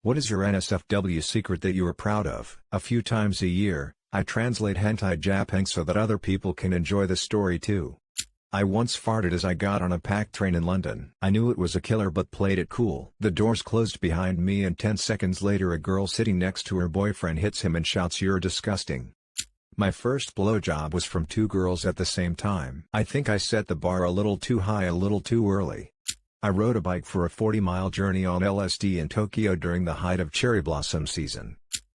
What is your NSFW secret that you are proud of? A few times a year, I translate hentai Japanese so that other people can enjoy the story too. I once farted as I got on a packed train in London. I knew it was a killer but played it cool. The doors closed behind me and 10 seconds later a girl sitting next to her boyfriend hits him and shouts, "You're disgusting." My first blowjob was from two girls at the same time. I think I set the bar a little too high a little too early. I rode a bike for a 40-mile journey on LSD in Tokyo during the height of cherry blossom season.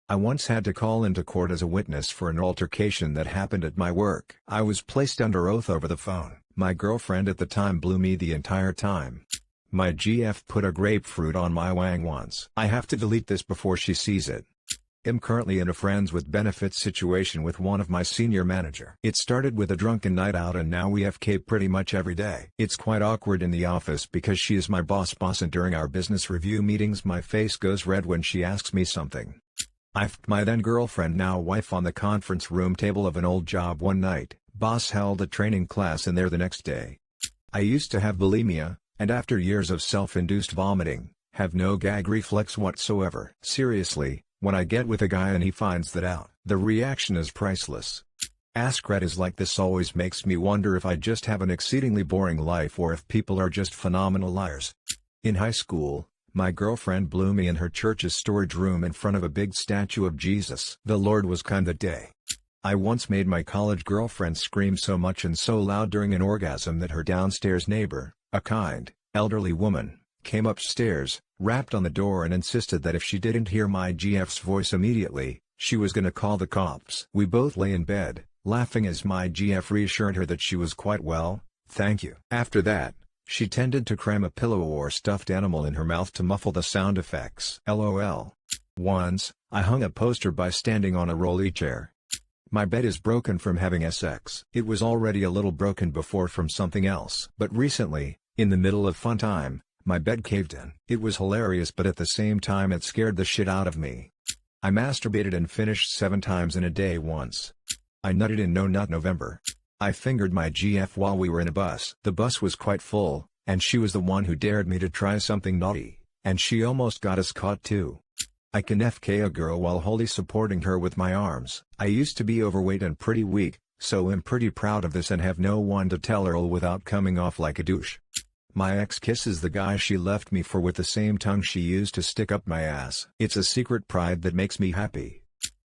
I once had to call into court as a witness for an altercation that happened at my work. I was placed under oath over the phone. My girlfriend at the time blew me the entire time. My GF put a grapefruit on my wang once. I have to delete this before she sees it. I'm currently in a friends with benefits situation with one of my senior manager. It started with a drunken night out and now we FK pretty much every day. It's quite awkward in the office because she is my boss and during our business review meetings my face goes red when she asks me something. I f'd my then girlfriend now wife on the conference room table of an old job one night. Boss held a training class in there the next day. I used to have bulimia, and after years of self-induced vomiting, have no gag reflex whatsoever. Seriously, when I get with a guy and he finds that out, the reaction is priceless. AskReddit is like this always makes me wonder if I just have an exceedingly boring life or if people are just phenomenal liars. In high school, my girlfriend blew me in her church's storage room in front of a big statue of Jesus. The Lord was kind that day. I once made my college girlfriend scream so much and so loud during an orgasm that her downstairs neighbor, a kind, elderly woman, came upstairs, rapped on the door and insisted that if she didn't hear my GF's voice immediately, she was gonna call the cops. We both lay in bed, laughing as my GF reassured her that she was quite well, thank you. After that, she tended to cram a pillow or stuffed animal in her mouth to muffle the sound effects. LOL. Once, I hung a poster by standing on a rolly chair. My bed is broken from having sex. It was already a little broken before from something else. But recently, in the middle of fun time, my bed caved in. It was hilarious but at the same time it scared the shit out of me. I masturbated and finished 7 times in a day once. I nutted in No Nut November. I fingered my GF while we were in a bus. The bus was quite full, and she was the one who dared me to try something naughty, and she almost got us caught too. I can FK a girl while wholly supporting her with my arms. I used to be overweight and pretty weak, so I'm pretty proud of this and have no one to tell her without coming off like a douche. My ex kisses the guy she left me for with the same tongue she used to stick up my ass. It's a secret pride that makes me happy.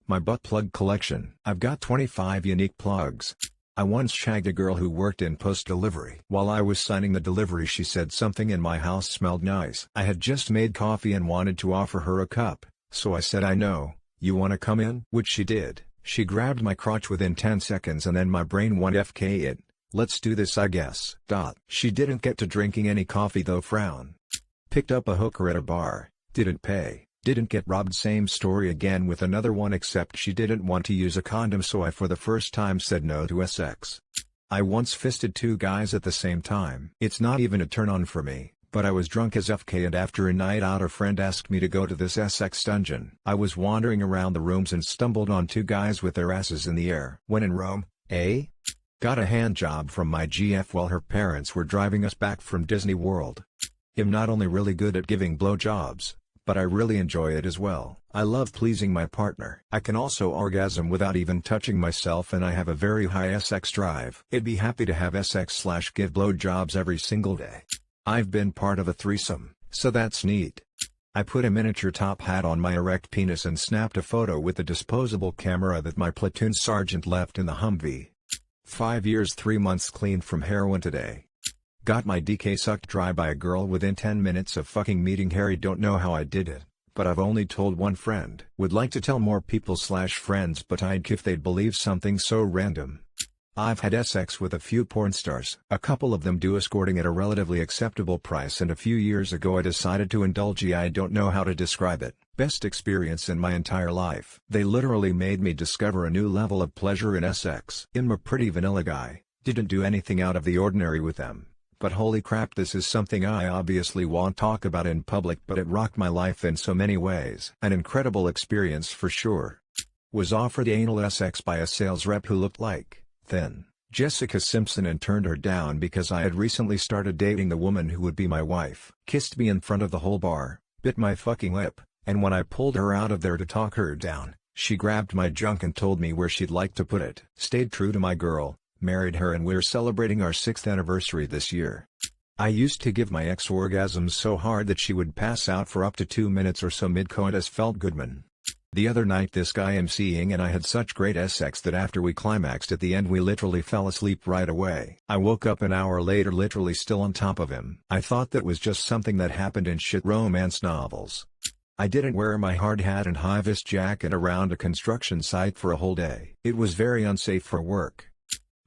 My butt plug collection. I've got 25 unique plugs. I once shagged a girl who worked in post-delivery. While I was signing the delivery she said something in my house smelled nice. I had just made coffee and wanted to offer her a cup, so I said I know, you wanna come in? Which she did. She grabbed my crotch within 10 seconds and then my brain went FK it. Let's do this I guess. She didn't get to drinking any coffee though frown. Picked up a hooker at a bar, didn't pay, didn't get robbed same story again with another one except she didn't want to use a condom so I for the first time said no to sex. I once fisted 2 guys at the same time. It's not even a turn on for me, but I was drunk as FK and after a night out a friend asked me to go to this sex dungeon. I was wandering around the rooms and stumbled on 2 guys with their asses in the air. When in Rome, eh? Got a hand job from my GF while her parents were driving us back from Disney World. I'm not only really good at giving blowjobs, but I really enjoy it as well. I love pleasing my partner. I can also orgasm without even touching myself and I have a very high sex drive. I'd be happy to have sex/give blowjobs every single day. I've been part of a threesome, so that's neat. I put a miniature top hat on my erect penis and snapped a photo with the disposable camera that my platoon sergeant left in the Humvee. 5 years 3 months clean from heroin today. Got my DK sucked dry by a girl within 10 minutes of fucking meeting Harry. Don't know how I did it, but I've only told one friend. Would like to tell more people/friends but I'd if they'd believe something so random. I've had sex with a few porn stars. A couple of them do escorting at a relatively acceptable price and a few years ago I decided to indulge. I don't know how to describe it. Best experience in my entire life. They literally made me discover a new level of pleasure in sex. I'm a pretty vanilla guy, didn't do anything out of the ordinary with them, but holy crap this is something I obviously won't talk about in public but it rocked my life in so many ways. An incredible experience for sure. Was offered anal sex by a sales rep who looked like thin Jessica Simpson and turned her down because I had recently started dating the woman who would be my wife. Kissed me in front of the whole bar, bit my fucking lip, and when I pulled her out of there to talk her down, she grabbed my junk and told me where she'd like to put it. Stayed true to my girl, married her, and we're celebrating our 6th anniversary this year. I used to give my ex orgasms so hard that she would pass out for up to 2 minutes or so mid-coitus. Felt good, man. The other night this guy I'm seeing and I had such great sex that after we climaxed at the end we literally fell asleep right away. I woke up an hour later literally still on top of him. I thought that was just something that happened in shit romance novels. I didn't wear my hard hat and high-vis jacket around a construction site for a whole day. It was very unsafe for work.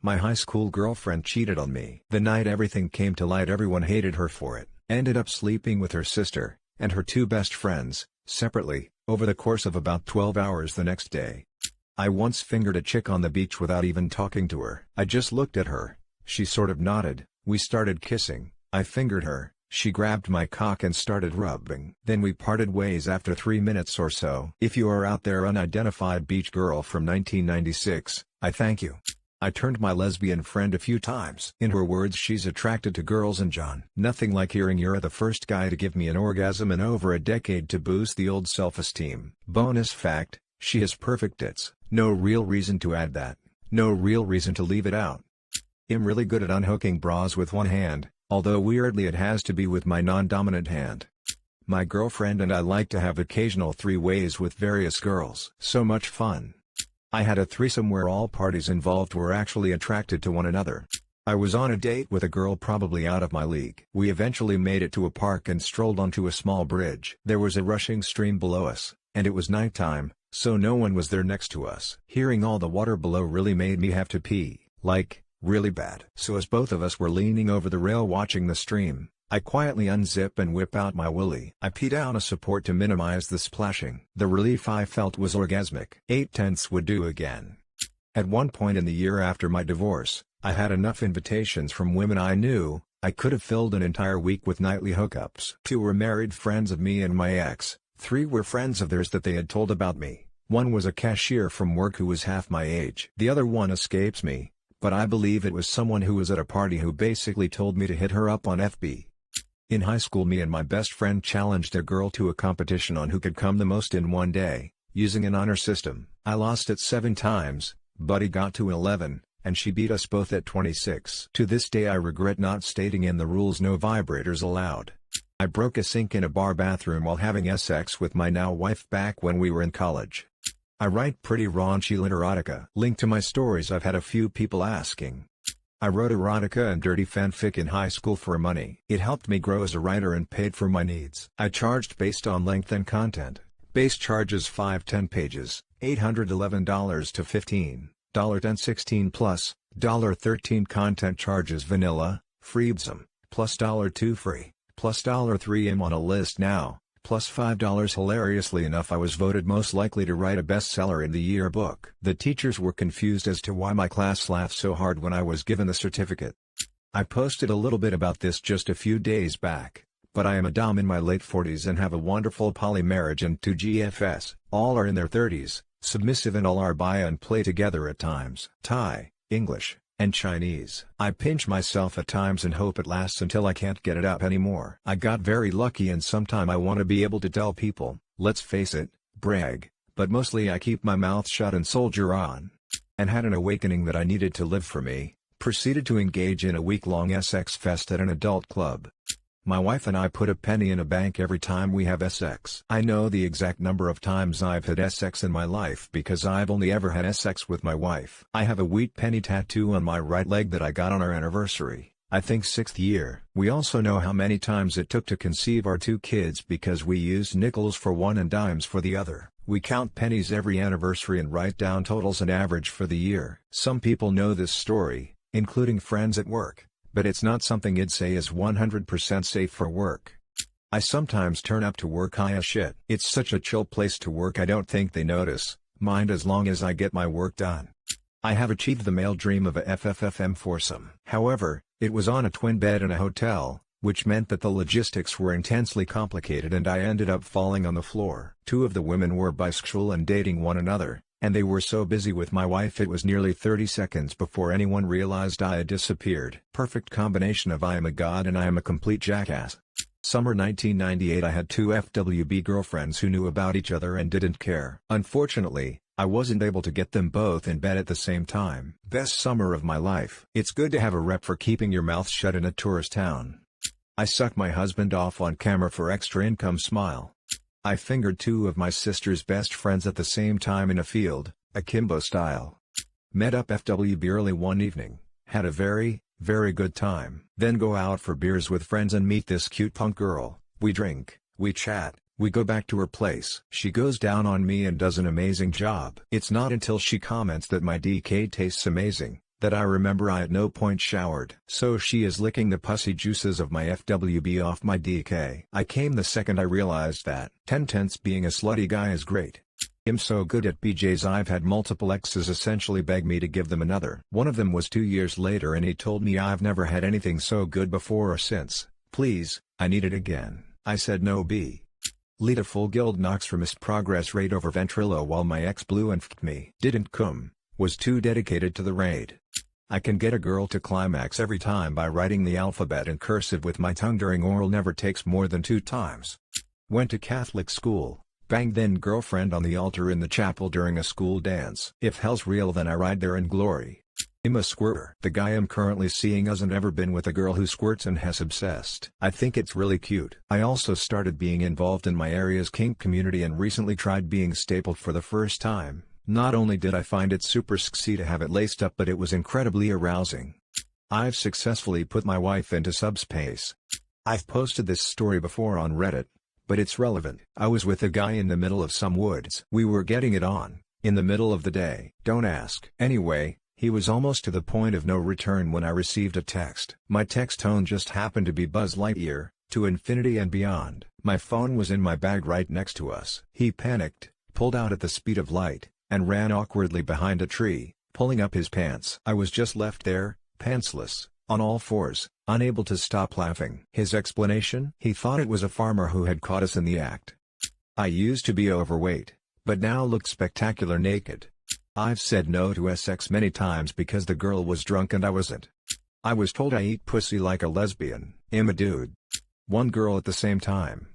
My high school girlfriend cheated on me. The night everything came to light, everyone hated her for it. Ended up sleeping with her sister and her 2 best friends, separately, over the course of about 12 hours the next day. I once fingered a chick on the beach without even talking to her. I just looked at her, she sort of nodded, we started kissing, I fingered her, she grabbed my cock and started rubbing. Then we parted ways after 3 minutes or so. If you are out there, unidentified beach girl from 1996, I thank you. I turned my lesbian friend a few times. In her words, she's attracted to girls and John. Nothing like hearing you're the first guy to give me an orgasm in over a decade to boost the old self-esteem. Bonus fact, she has perfect tits. No real reason to add that. No real reason to leave it out. I'm really good at unhooking bras with one hand, although weirdly it has to be with my non-dominant hand. My girlfriend and I like to have occasional 3-ways with various girls. So much fun. I had a threesome where all parties involved were actually attracted to one another. I was on a date with a girl probably out of my league. We eventually made it to a park and strolled onto a small bridge. There was a rushing stream below us, and it was nighttime, so no one was there next to us. Hearing all the water below really made me have to pee, like, really bad. So as both of us were leaning over the rail watching the stream, I quietly unzip and whip out my willy. I pee down a support to minimize the splashing. The relief I felt was orgasmic. 8/10 would do again. At one point in the year after my divorce, I had enough invitations from women I knew, I could have filled an entire week with nightly hookups. 2 were married friends of me and my ex, 3 were friends of theirs that they had told about me. 1 was a cashier from work who was half my age. The other one escapes me, but I believe it was someone who was at a party who basically told me to hit her up on FB. In high school, me and my best friend challenged a girl to a competition on who could come the most in one day, using an honor system. I lost it 7 times, Buddy got to 11, and she beat us both at 26. To this day I regret not stating in the rules no vibrators allowed. I broke a sink in a bar bathroom while having sex with my now wife back when we were in college. I write pretty raunchy erotica. Link to my stories. I've had a few people asking. I wrote erotica and dirty fanfic in high school for money. It helped me grow as a writer and paid for my needs. I charged based on length and content. Base charges 5-10 pages, $811 to $15, 16 plus, $13 content charges vanilla, freebsome, plus $2 free, plus $3 I'm on a list now, plus $5. Hilariously enough, I was voted most likely to write a bestseller in the yearbook. The teachers were confused as to why my class laughed so hard when I was given the certificate. I posted a little bit about this just a few days back, but I am a dom in my late 40s and have a wonderful poly marriage and 2 GFS. All are in their 30s, submissive, and all are bi and play together at times. Thai, English, and Chinese. I pinch myself at times and hope it lasts until I can't get it up anymore. I got very lucky, and sometime I want to be able to tell people, let's face it, brag, but mostly I keep my mouth shut and soldier on. And had an awakening that I needed to live for me, proceeded to engage in a week-long SX fest at an adult club. My wife and I put a penny in a bank every time we have SX. I know the exact number of times I've had SX in my life because I've only ever had SX with my wife. I have a wheat penny tattoo on my right leg that I got on our anniversary, I think 6th year. We also know how many times it took to conceive our 2 kids because we used nickels for one and dimes for the other. We count pennies every anniversary and write down totals and average for the year. Some people know this story, including friends at work, but it's not something I'd say is 100% safe for work. I sometimes turn up to work high as shit. It's such a chill place to work, I don't think they notice, mind as long as I get my work done. I have achieved the male dream of a FFFM foursome. However, it was on a twin bed in a hotel, which meant that the logistics were intensely complicated and I ended up falling on the floor. 2 of the women were bisexual and dating one another, and they were so busy with my wife it was nearly 30 seconds before anyone realized I had disappeared. Perfect combination of I am a god and I am a complete jackass. Summer 1998. I had two FWB girlfriends who knew about each other and didn't care. Unfortunately, I wasn't able to get them both in bed at the same time. Best summer of my life. It's good to have a rep for keeping your mouth shut in a tourist town. I sucked my husband off on camera for extra income. Smile. I fingered two of my sister's best friends at the same time in a field, akimbo style. Met up FWB early one evening, had a very good time. Then go out for beers with friends and meet this cute punk girl. We drink, we chat, we go back to her place. She goes down on me and does an amazing job. It's not until she comments that my DK tastes amazing, that I remember I at no point showered. So she is licking the pussy juices of my FWB off my DK. I came the second I realized that. 10/10 being a slutty guy is great. I'm so good at BJ's. I've had multiple exes essentially beg me to give them another. One of them was 2 years later and he told me I've never had anything so good before or since. Please, I need it again. I said no B. Lead a full guild knocks for missed progress raid over Ventrilo while my ex blew and f***ed me. Didn't come, was too dedicated to the raid. I can get a girl to climax every time by writing the alphabet in cursive with my tongue during oral. Never takes more than 2 times. Went to Catholic school. Banged then girlfriend on the altar in the chapel during a school dance. If hell's real then I ride there in glory. I'm a squirter. The guy I'm currently seeing hasn't ever been with a girl who squirts and has obsessed. I think it's really cute. I also started being involved in my area's kink community and recently tried being stapled for the first time. Not only did I find it super sexy to have it laced up, but it was incredibly arousing. I've successfully put my wife into subspace. I've posted this story before on Reddit, but it's relevant. I was with a guy in the middle of some woods. We were getting it on, in the middle of the day. Don't ask. Anyway, he was almost to the point of no return when I received a text. My text tone just happened to be Buzz Lightyear, to infinity and beyond. My phone was in my bag right next to us. He panicked, pulled out at the speed of light, and ran awkwardly behind a tree, pulling up his pants. I was just left there, pantsless, on all fours, unable to stop laughing. His explanation? He thought it was a farmer who had caught us in the act. I used to be overweight, but now looked spectacular naked. I've said no to sex many times because the girl was drunk and I wasn't. I was told I eat pussy like a lesbian. I'm a dude. One girl at the same time.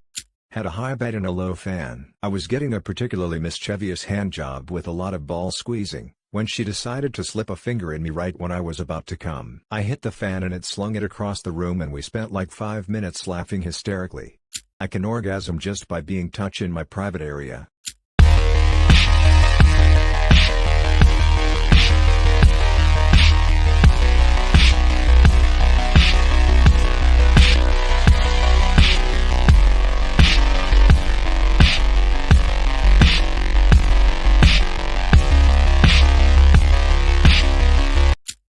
Had a high bed and a low fan. I was getting a particularly mischievous handjob with a lot of ball squeezing, when she decided to slip a finger in me right when I was about to come. I hit the fan and it slung it across the room and we spent like 5 minutes laughing hysterically. I can orgasm just by being touched in my private area.